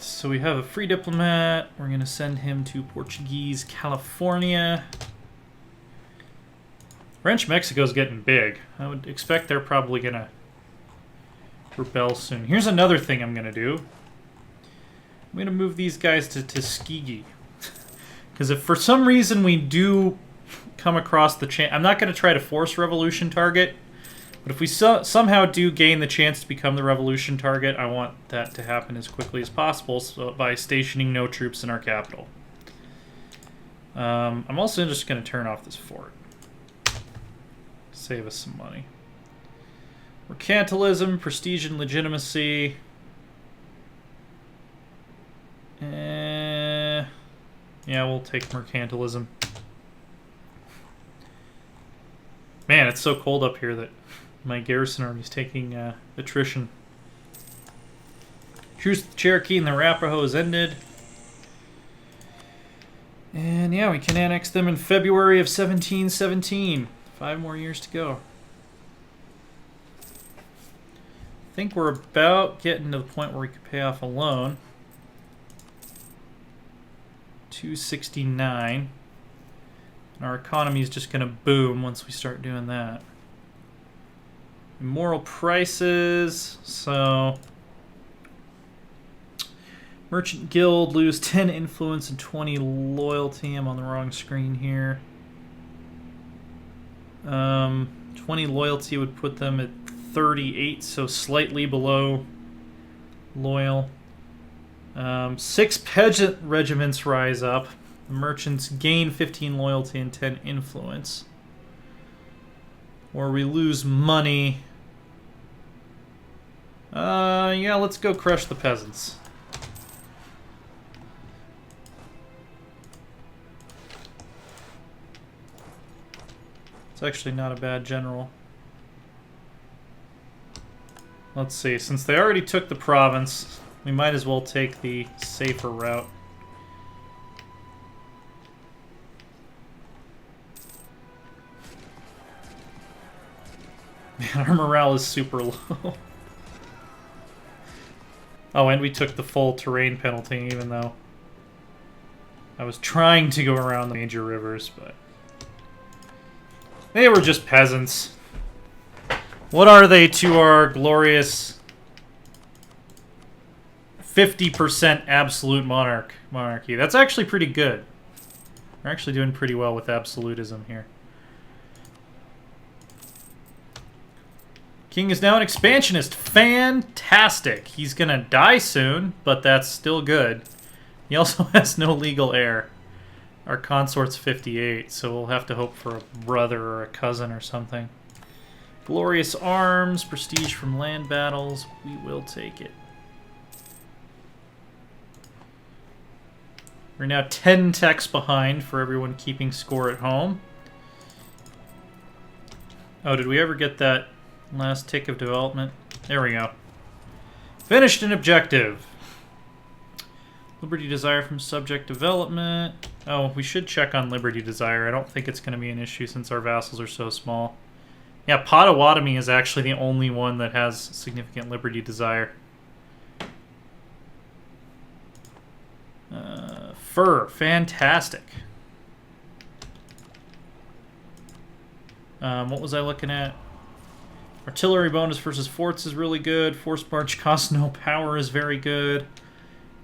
Alright, so we have a free diplomat. We're going to send him to Portuguese California. French Mexico's getting big. I would expect they're probably going to rebel soon. Here's another thing I'm going to do. I'm going to move these guys to Tuskegee. Because if for some reason we do come across the chance... I'm not going to try to force revolution target. But if we somehow do gain the chance to become the revolution target, I want that to happen as quickly as possible by stationing no troops in our capital. I'm also just going to turn off this fort. Save us some money. Mercantilism, prestige and legitimacy. Yeah, we'll take mercantilism. Man, it's so cold up here that my garrison army's taking attrition. Truce with the Cherokee and the Arapaho has ended. And yeah, we can annex them in February of 1717. 5 more years to go. I think we're about getting to the point where we could pay off a loan. 269. And our economy is just going to boom once we start doing that. Immoral prices, so Merchant Guild lose 10 influence and 20 loyalty. I'm on the wrong screen here. 20 loyalty would put them at 38, so slightly below loyal. 6 peasant regiments rise up. The merchants gain 15 loyalty and 10 influence. Or we lose money. Yeah, let's go crush the peasants. It's actually not a bad general. Let's see, since they already took the province, we might as well take the safer route. Man, our morale is super low. Oh, and we took the full terrain penalty, even though I was trying to go around the major rivers, but they were just peasants. What are they to our glorious 50% absolute monarchy? That's actually pretty good. We're actually doing pretty well with absolutism here. King is now an expansionist. Fantastic. He's gonna die soon, but that's still good. He also has no legal heir. Our consort's 58, so we'll have to hope for a brother or a cousin or something. Glorious arms, prestige from land battles. We will take it. We're now 10 techs behind for everyone keeping score at home. Oh, did we ever get that last tick of development? There we go. Finished an objective. Liberty Desire from subject development. Oh, we should check on Liberty Desire. I don't think it's going to be an issue since our vassals are so small. Yeah, Potawatomi is actually the only one that has significant Liberty Desire. Fur, fantastic. What was I looking at? Artillery bonus versus forts is really good. Forced march costs no power is very good.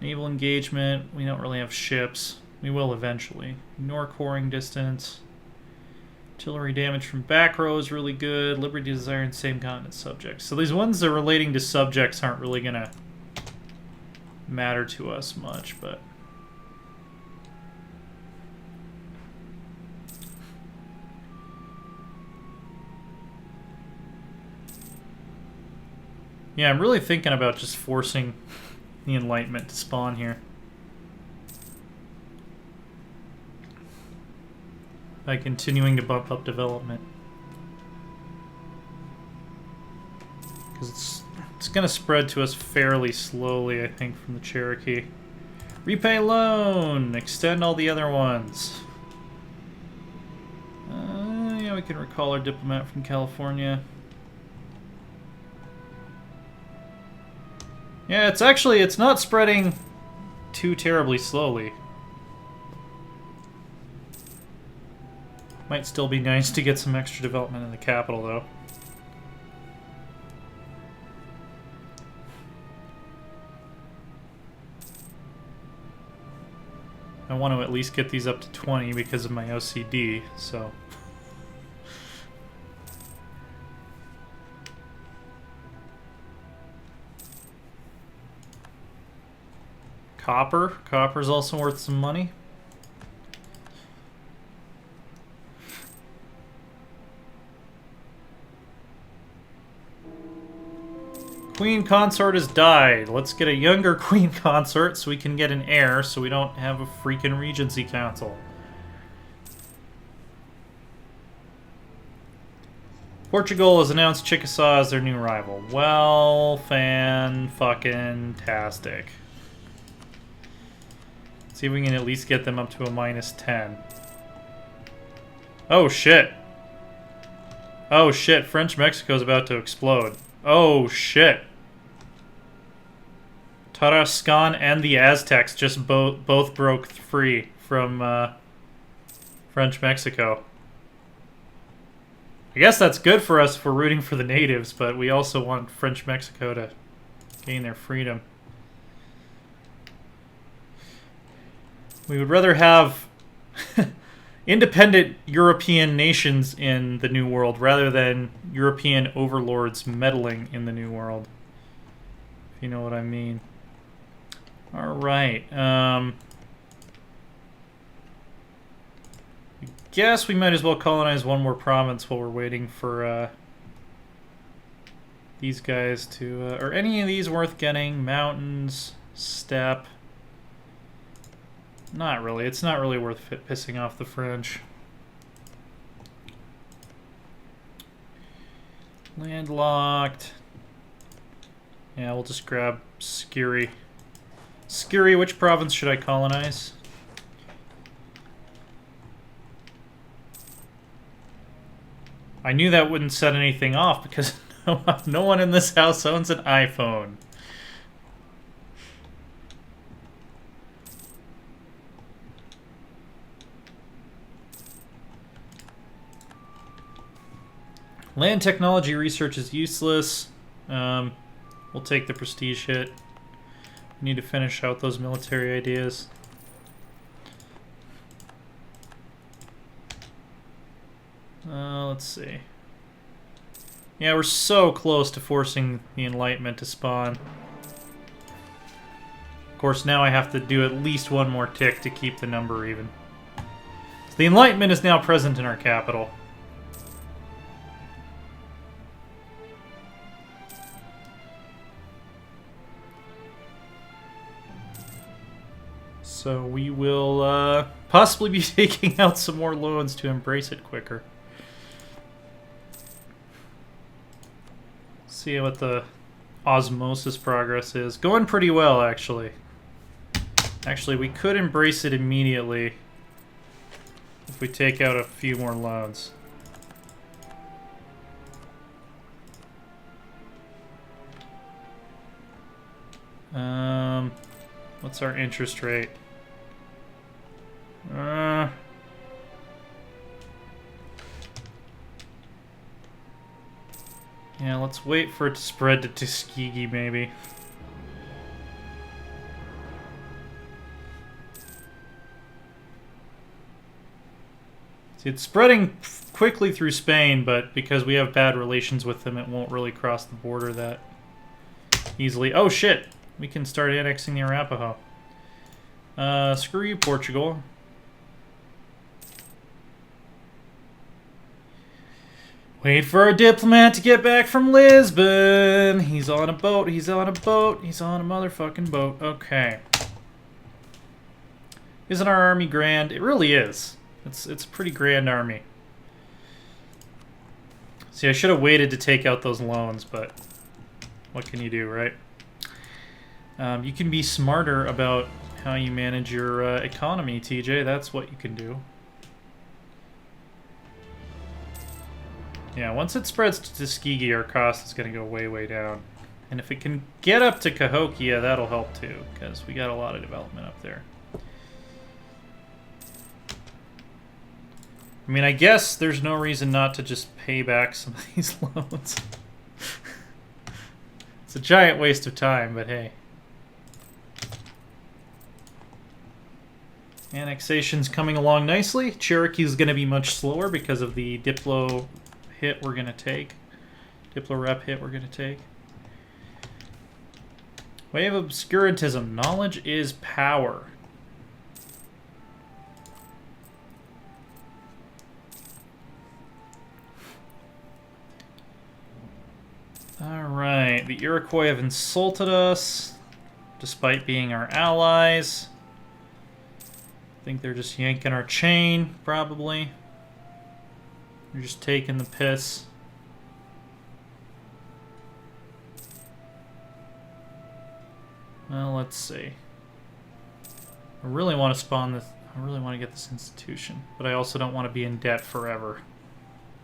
Naval engagement, we don't really have ships. We will eventually. Ignore coring distance. Artillery damage from back row is really good. Liberty Desire and same continent subjects. So these ones that are relating to subjects aren't really going to matter to us much, but... yeah, I'm really thinking about just forcing the Enlightenment to spawn here. By continuing to bump up development. Because it's going to spread to us fairly slowly, I think, from the Cherokee. Repay loan! Extend all the other ones. Yeah, we can recall our diplomat from California. Yeah, it's not spreading too terribly slowly. Might still be nice to get some extra development in the capital, though. I want to at least get these up to 20 because of my OCD, so... Copper. Copper's also worth some money. Queen consort has died. Let's get a younger queen consort so we can get an heir so we don't have a freaking regency council. Portugal has announced Chickasaw as their new rival. Well, fan-fucking-tastic. See if we can at least get them up to a -10. Oh, shit. Oh, shit. French Mexico's about to explode. Oh, shit. Tarascan and the Aztecs just both broke free from French Mexico. I guess that's good for us if we're rooting for the natives, but we also want French Mexico to gain their freedom. We would rather have independent European nations in the New World rather than European overlords meddling in the New World. If you know what I mean. Alright. I guess we might as well colonize one more province while we're waiting for these guys to... are any of these worth getting? Mountains, steppe... Not really. It's not really worth pissing off the French. Landlocked. Yeah, we'll just grab Skiri. Skiri, which province should I colonize? I knew that wouldn't set anything off because no one in this house owns an iPhone. Land technology research is useless. We'll take the prestige hit. We need to finish out those military ideas. Let's see. Yeah, we're so close to forcing the Enlightenment to spawn. Of course, now I have to do at least one more tick to keep the number even. So the Enlightenment is now present in our capital. So we will possibly be taking out some more loans to embrace it quicker. See what the osmosis progress is. Going pretty well, actually. Actually, we could embrace it immediately if we take out a few more loans. What's our interest rate? Yeah, let's wait for it to spread to Tuskegee, maybe. See, it's spreading quickly through Spain, but because we have bad relations with them, it won't really cross the border that easily. Oh, shit! We can start annexing the Arapaho. Screw you, Portugal. Wait for our diplomat to get back from Lisbon. He's on a boat, he's on a boat, he's on a motherfucking boat. Okay. Isn't our army grand? It really is. It's a pretty grand army. See, I should have waited to take out those loans, but what can you do, right? You can be smarter about how you manage your economy, TJ. That's what you can do. Yeah, once it spreads to Tuskegee, our cost is going to go way, way down. And if it can get up to Cahokia, that'll help too, because we got a lot of development up there. I mean, I guess there's no reason not to just pay back some of these loans. It's a giant waste of time, but hey. Annexation's coming along nicely. Cherokee's going to be much slower because of the Diplo hit we're going to take. Diplo rep hit we're going to take. Way of Obscurantism. Knowledge is power. Alright, the Iroquois have insulted us, despite being our allies. I think they're just yanking our chain, probably. They're just taking the piss. Well, let's see. I really want to spawn this. I really want to get this institution, but I also don't want to be in debt forever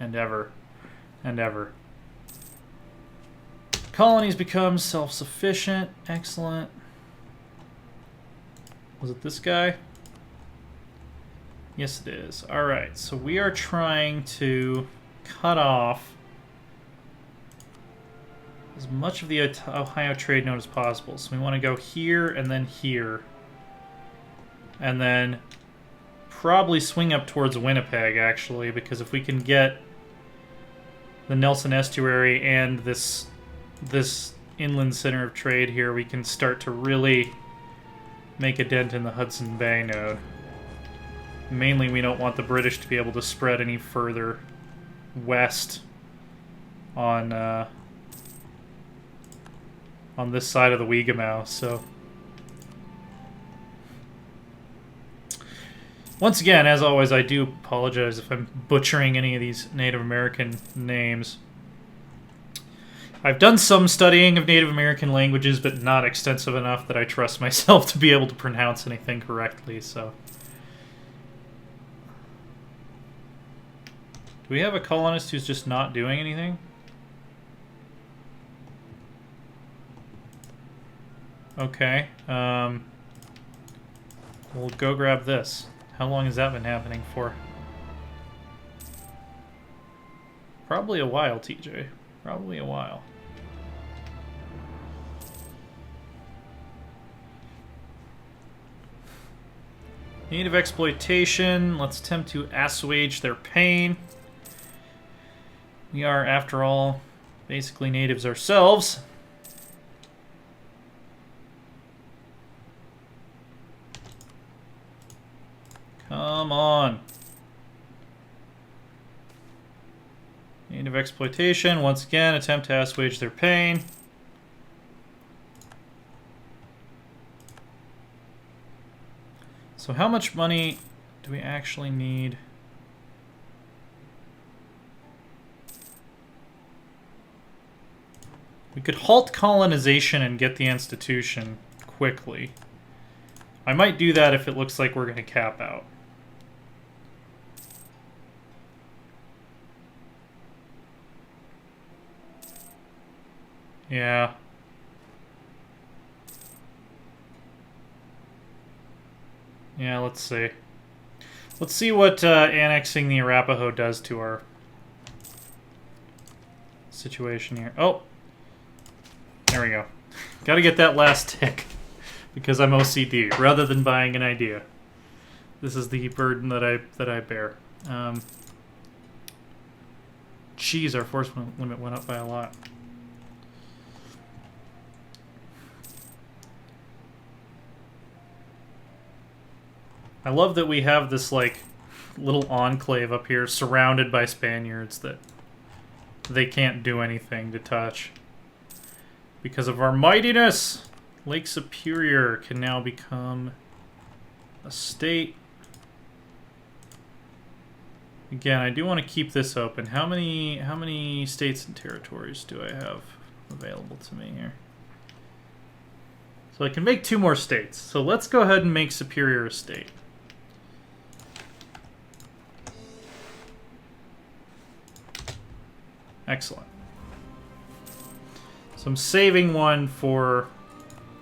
and ever and ever. Colonies become self-sufficient. Excellent. Was it this guy? Yes, it is. Alright, so we are trying to cut off as much of the Ohio trade node as possible. So we want to go here and then here. And then probably swing up towards Winnipeg, actually, because if we can get the Nelson Estuary and this inland center of trade here, we can start to really make a dent in the Hudson Bay node. Mainly, we don't want the British to be able to spread any further west on this side of the Weegamau, so... Once again, as always, I do apologize if I'm butchering any of these Native American names. I've done some studying of Native American languages, but not extensive enough that I trust myself to be able to pronounce anything correctly, so... Do we have a colonist who's just not doing anything? Okay, we'll go grab this. How long has that been happening for? Probably a while, TJ. Probably a while. Native exploitation. Let's attempt to assuage their pain. We are, after all, basically natives ourselves. Come on. Native exploitation. Once again, attempt to assuage their pain. So how much money do we actually need? We could halt colonization and get the institution quickly. I might do that if it looks like we're going to cap out. Yeah. Yeah, let's see. Let's see what annexing the Arapaho does to our situation here. Oh! There we go. Gotta get that last tick. Because I'm OCD, rather than buying an idea. This is the burden that I bear. Geez, our force limit went up by a lot. I love that we have this, like, little enclave up here surrounded by Spaniards that they can't do anything to touch. Because of our mightiness! Lake Superior can now become a state. Again, I do want to keep this open. How many states and territories do I have available to me here? So I can make 2 more states. So let's go ahead and make Superior a state. Excellent. So I'm saving one for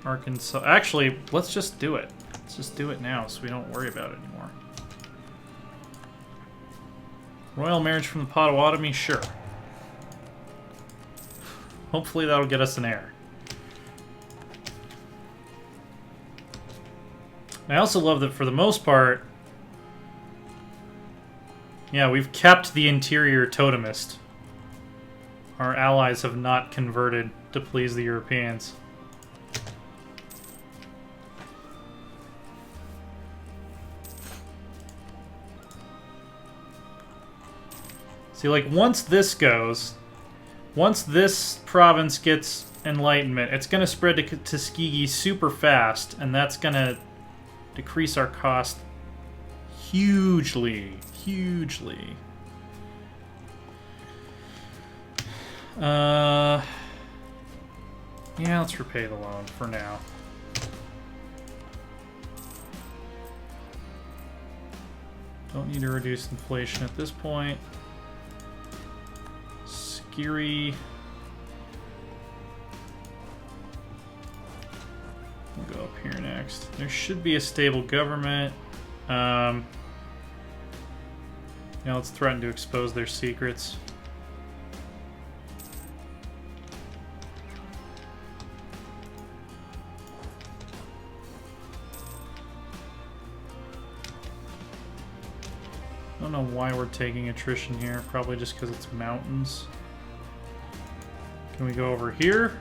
Arkansas. Actually, let's just do it. Let's just do it now so we don't worry about it anymore. Royal marriage from the Potawatomi? Sure. Hopefully that'll get us an heir. I also love that for the most part, yeah, we've kept the interior totemist. Our allies have not converted to please the Europeans. See, like, once this goes, once this province gets enlightenment, it's going to spread to Tuskegee super fast, and that's going to decrease our cost hugely. Hugely. Yeah, let's repay the loan for now. Don't need to reduce inflation at this point. Scary. We'll go up here next. There should be a stable government. Now let's threaten to expose their secrets. I don't know why we're taking attrition here. Probably just because it's mountains. Can we go over here?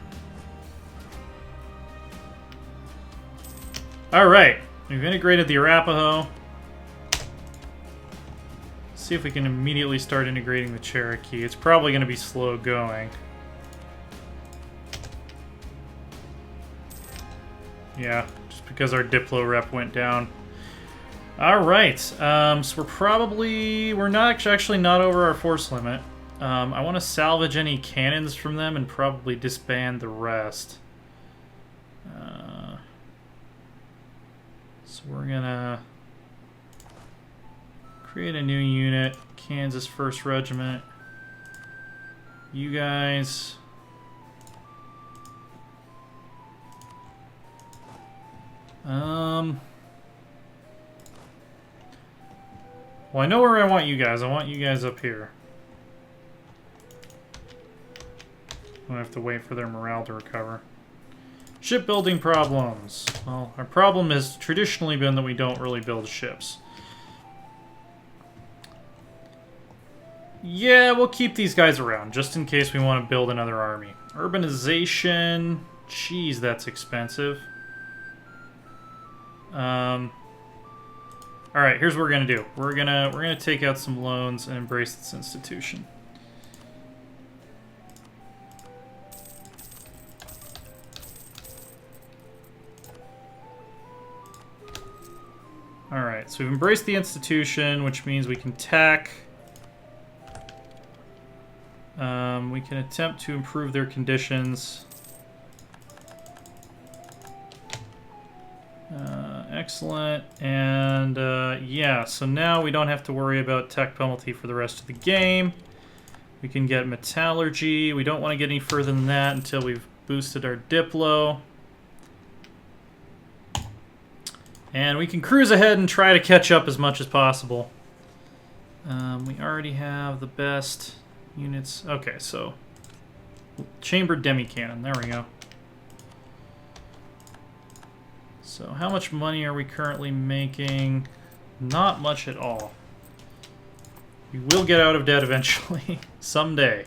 Alright. We've integrated the Arapaho. See if we can immediately start integrating the Cherokee. It's probably going to be slow going. Yeah, just because our Diplo rep went down. Alright, so we're not actually not over our force limit. I want to salvage any cannons from them and probably disband the rest. So we're gonna create a new unit, Kansas 1st Regiment. You guys... Well, I know where I want you guys. I want you guys up here. I don't have to wait for their morale to recover. Shipbuilding problems. Well, our problem has traditionally been that we don't really build ships. Yeah, we'll keep these guys around, just in case we want to build another army. Urbanization... Jeez, that's expensive. Alright, here's what we're gonna do. We're gonna take out some loans and embrace this institution. Alright, so we've embraced the institution, which means we can tack. We can attempt to improve their conditions. Excellent. And yeah, so now we don't have to worry about tech penalty for the rest of the game. We can get metallurgy. We don't want to get any further than that until we've boosted our Diplo. And we can cruise ahead and try to catch up as much as possible. We already have the best units. Okay, so chambered demi-cannon. There we go. So how much money are we currently making? Not much at all. We will get out of debt eventually. Someday.